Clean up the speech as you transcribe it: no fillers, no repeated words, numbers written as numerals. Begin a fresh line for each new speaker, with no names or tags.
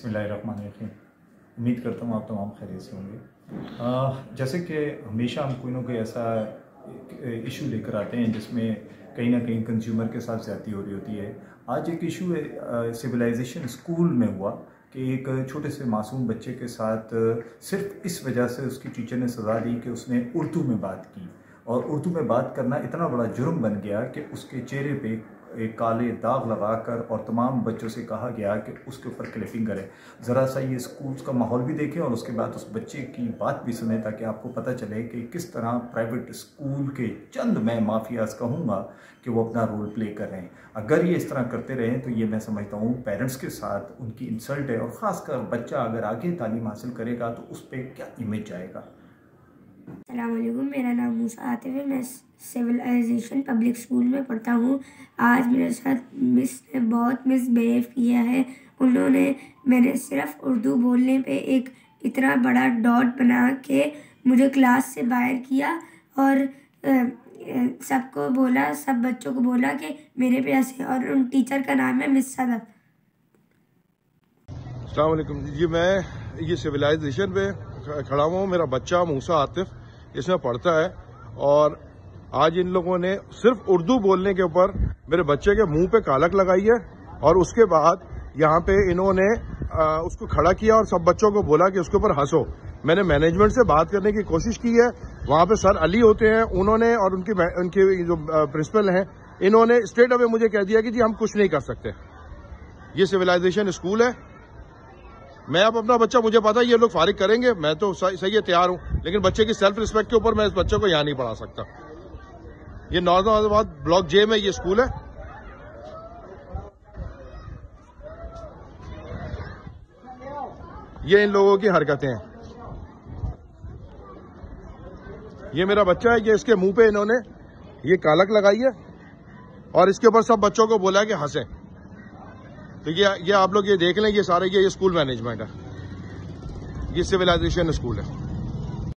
बिस्मिल्लाहिर्रहमानिर्रहीम। उम्मीद करता हूँ आप तमाम खैरियत से होंगे। जैसे कि हमेशा हम कोई ना कोई ऐसा इशू लेकर आते हैं जिसमें कहीं ना कहीं कंज्यूमर के साथ ज़्यादती हो रही होती है। आज एक इशू है सिविलाइजेशन स्कूल में हुआ कि एक छोटे से मासूम बच्चे के साथ सिर्फ इस वजह से उसकी टीचर ने सज़ा दी कि उसने उर्दू में बात की, और उर्दू में बात करना इतना बड़ा जुर्म बन गया कि उसके चेहरे पे एक काले दाग लगाकर और तमाम बच्चों से कहा गया कि उसके ऊपर क्लिपिंग करें। ज़रा सा ये स्कूल्स का माहौल भी देखें और उसके बाद उस बच्चे की बात भी सुने, ताकि आपको पता चले कि किस तरह प्राइवेट स्कूल के चंद मैं माफियाज कहूँगा कि वो अपना रोल प्ले कर रहे हैं। अगर ये इस तरह करते रहें तो ये मैं समझता हूँ पेरेंट्स के साथ उनकी इंसल्ट है, और ख़ासकर बच्चा अगर आगे तालीम हासिल करेगा तो उस पर क्या इमेज जाएगा।
अस्सलाम वालेकुम, मेरा नाम मूसा आतिफ है। मैं सिविलाइजेशन पब्लिक स्कूल में पढ़ता हूँ। आज मेरे साथ मिस ने बहुत मिसबिहेव किया है। उन्होंने मैंने सिर्फ उर्दू बोलने पे एक इतना बड़ा डॉट बना के मुझे क्लास से बाहर किया और सबको बोला, सब बच्चों को बोला कि मेरे पे हंसे, और उन टीचर का नाम है मिस सदफ।
अस्सलाम वालेकुम जी, मैं ये सिविलाइजेशन पे खड़ा हुआ हूँ। मेरा बच्चा मूसा आतिफ इसमें पढ़ता है, और आज इन लोगों ने सिर्फ उर्दू बोलने के ऊपर मेरे बच्चे के मुंह पे कालक लगाई है, और उसके बाद यहाँ पे इन्होंने उसको खड़ा किया और सब बच्चों को बोला कि उसके ऊपर हंसो। मैंने मैनेजमेंट से बात करने की कोशिश की है, वहां पे सर अली होते हैं, उन्होंने और उनके जो प्रिंसिपल हैं, इन्होंने स्ट्रेट अवे मुझे कह दिया कि जी हम कुछ नहीं कर सकते। ये सिविलाइजेशन स्कूल है। मैं अब अपना बच्चा, मुझे पता है ये लोग फारिग करेंगे, मैं तो सही है, तैयार हूं, लेकिन बच्चे की सेल्फ रिस्पेक्ट के ऊपर मैं इस बच्चे को यहां नहीं पढ़ा सकता। ये नॉर्दर्न हैदराबाद ब्लॉक जे में ये स्कूल है। ये इन लोगों की हरकतें हैं। ये मेरा बच्चा है, ये इसके मुंह पे इन्होंने ये कालक लगाई है और इसके ऊपर सब बच्चों को बोला कि हंसे। तो ये आप लोग ये देख लें, ये सारे ये स्कूल मैनेजमेंट है, ये सिविलाइजेशन स्कूल है।